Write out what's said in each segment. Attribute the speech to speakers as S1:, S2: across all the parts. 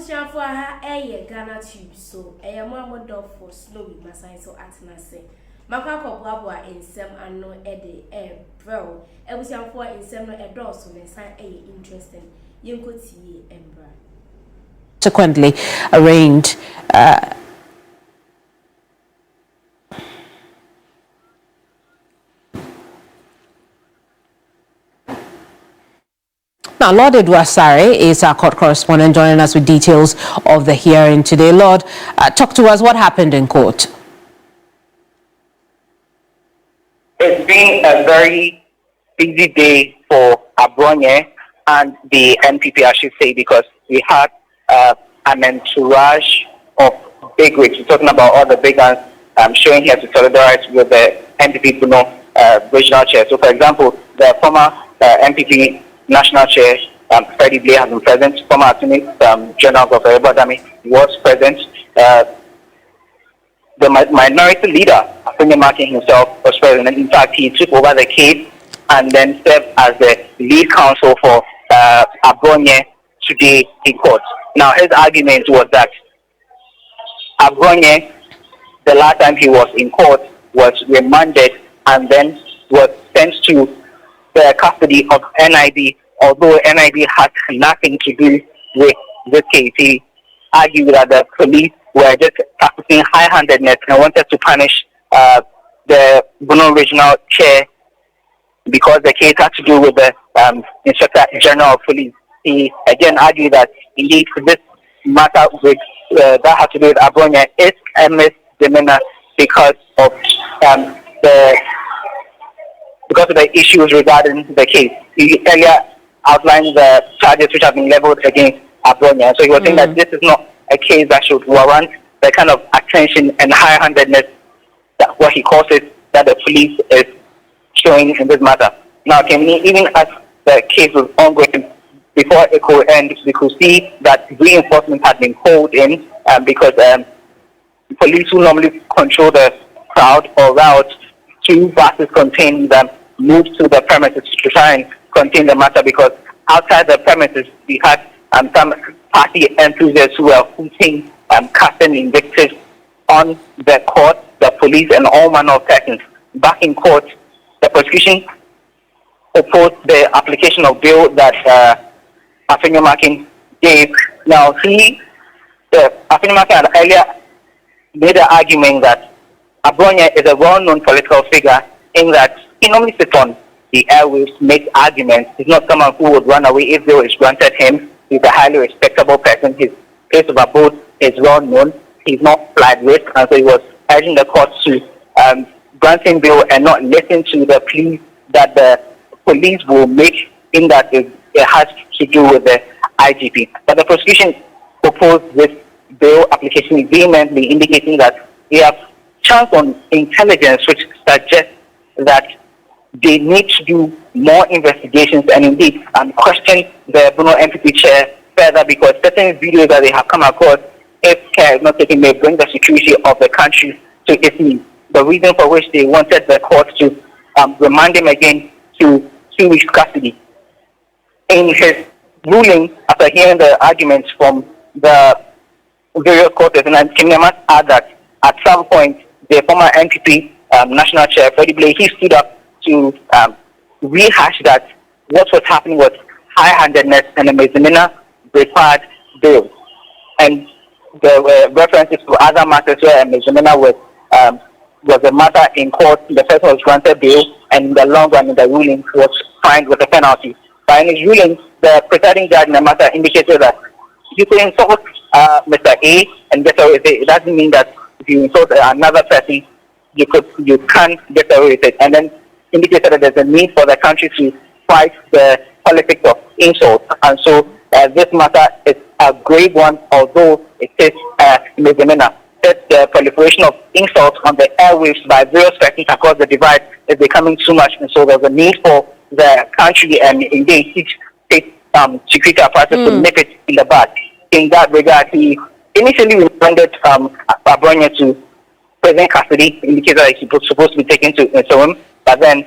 S1: Ebusian for her Ghanatube, so I am one dog for snowy, my sign so at say. Macako Blabwa in some unknown eddy, bro. Ebusian for in some a door, so they sign interesting. You could see Embra.
S2: Subsequently arraigned. Now, Lord Edward Sare is our court correspondent joining us with details of the hearing today. Lord, talk to us. What happened in court?
S3: It's been a very busy day for Abronye and the NPP, I should say, because we had an entourage of big wigs. We're talking about all the big ones showing here to solidarize with the NPP regional chair. So, for example, the former NPP National Chair, Freddie Blair, has been present. Former Attorney General Dr. Abronye was present. The minority leader, wREAKING himself, was present. In fact, he took over the case and then served as the lead counsel for Abronye today in court. Now, his argument was that Abronye, the last time he was in court, was remanded and then was sent to the custody of NIB, although NIB has nothing to do with this case. He argued that the police were just practicing high-handedness and wanted to punish the Bono Regional Chair because the case had to do with the Inspector General of Police. He again argued that indeed this matter with that had to do with Abronye is a misdemeanor because of the issues regarding the case. He earlier outlined the charges which have been leveled against Abronye. So he was saying that this is not a case that should warrant the kind of attention and high-handedness, that what he calls it, that the police is showing in this matter. Now, even as the case was ongoing, before it could end, we could see that reinforcement had been called in because police who normally control the crowd or route, 2 buses containing them moved to the premises to try and contain the matter, because outside the premises we had some party enthusiasts who were hooting, casting invectives on the court, the police, and all manner of persons. Back in court, the prosecution opposed the application of bail that wREAKING gave. Now, wREAKING had earlier made the argument that Abronye is a well-known political figure in that he normally sits on the airwaves, makes arguments. He's not someone who would run away if bail is granted him. He's a highly respectable person. His place of abode is well known. He's not flight risk, and so he was urging the court to grant him bail and not listen to the plea that the police will make, in that it has to do with the IGP. But the prosecution opposed this bail application vehemently, indicating that they have chance on intelligence which suggests that they need to do more investigations and indeed question the Bono NPP chair further, because certain videos that they have come across, if care is not taken, may bring the security of the country to its knees. The reason for which they wanted the court to remand him again to 2 weeks custody. In his ruling, after hearing the arguments from the various courts, and I must add that at some point the former NPP national chair, Freddie Blair, he stood up to rehash that what was happening was high-handedness and a misdemeanor required bail. And there were references to other matters where a misdemeanor was a matter in court. The person was granted bail, and in the long run, in the ruling, was fined with a penalty. But in his ruling, the presiding judge in the matter indicated that you could insult Mr. A and get away with it. It doesn't mean that if you insult another person, you can't get away with it. And then indicated that there's a need for the country to fight the politics of insult. And so this matter is a grave one, although it is a misdemeanor. The proliferation of insults on the airwaves by various persons across the divide is becoming too much, and so there's a need for the country and indeed each state security apparatus to nip it in the bud. In that regard, he initially remanded Abronye to prison custody, indicated that he was supposed to be taken to Nsorum, but then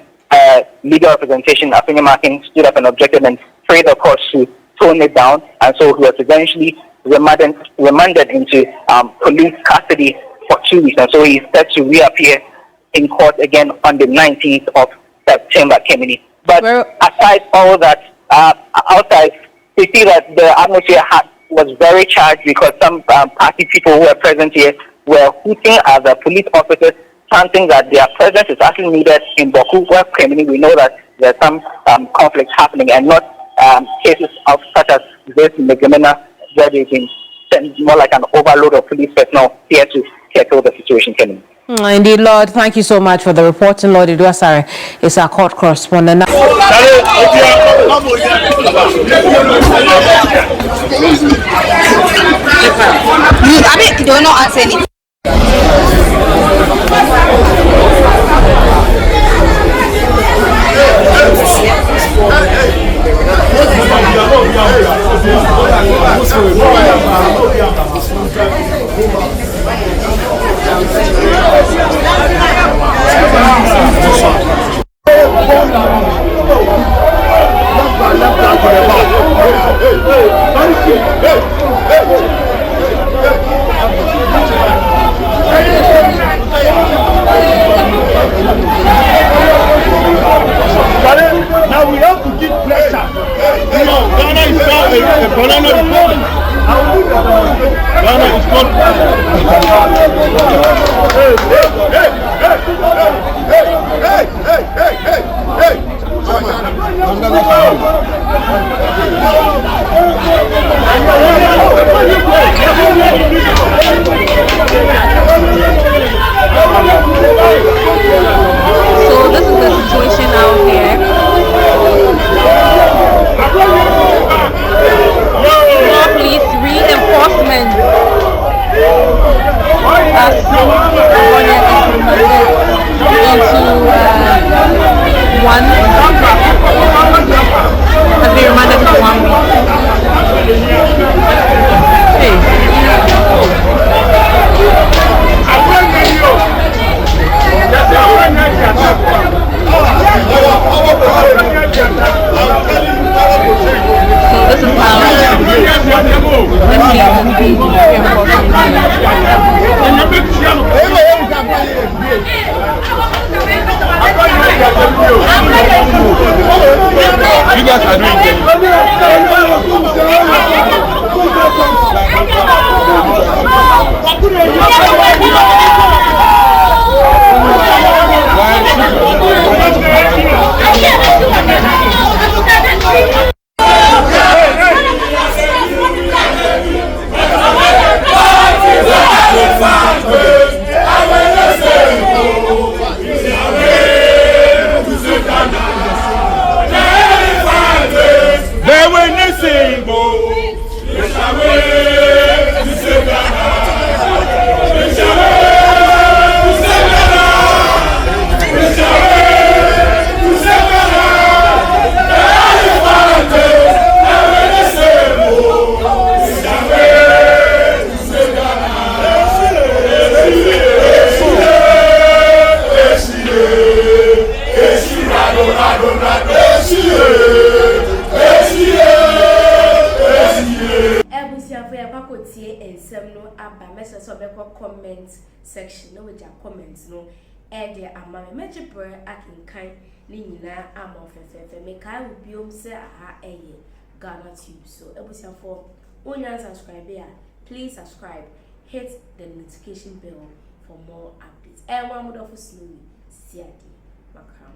S3: legal representation, wREAKING, stood up and objected and prayed the court to tone it down, and so he was eventually remanded into police custody for 2 weeks, and so he's set to reappear in court again on the 19th of September, Kemini. But aside all that, outside, we see that the atmosphere was very charged because some party people who were present here were hooting at the police officers, chanting that their presence is actually needed in Boku, where Kemini we know that there's some conflicts happening, and not cases of such as this in the Gemena, where they've been sent more like an overload of police personnel here to settle the situation, Kemini.
S2: Indeed, Lord, thank you so much for the reporting. Lord Iduasare is our court correspondent.
S4: You don't know answer anything.
S5: Now we have to give pressure. You know, Ghana is now a banana republic. Ghana is not. Hey.
S2: So this is the situation out here. More police reinforcement as Abronye is remanded into one. Has been remanded for 1 week. Hey. So this is how
S5: You guys are doing
S1: comment section no with your comments no and the amame mejibre akinkan ni nyina amofefefe me kai obiom se aha eye Ghanatube. So ebusia for onya subscribe here, please subscribe, hit the notification bell for more updates. And one more for slowly see makram.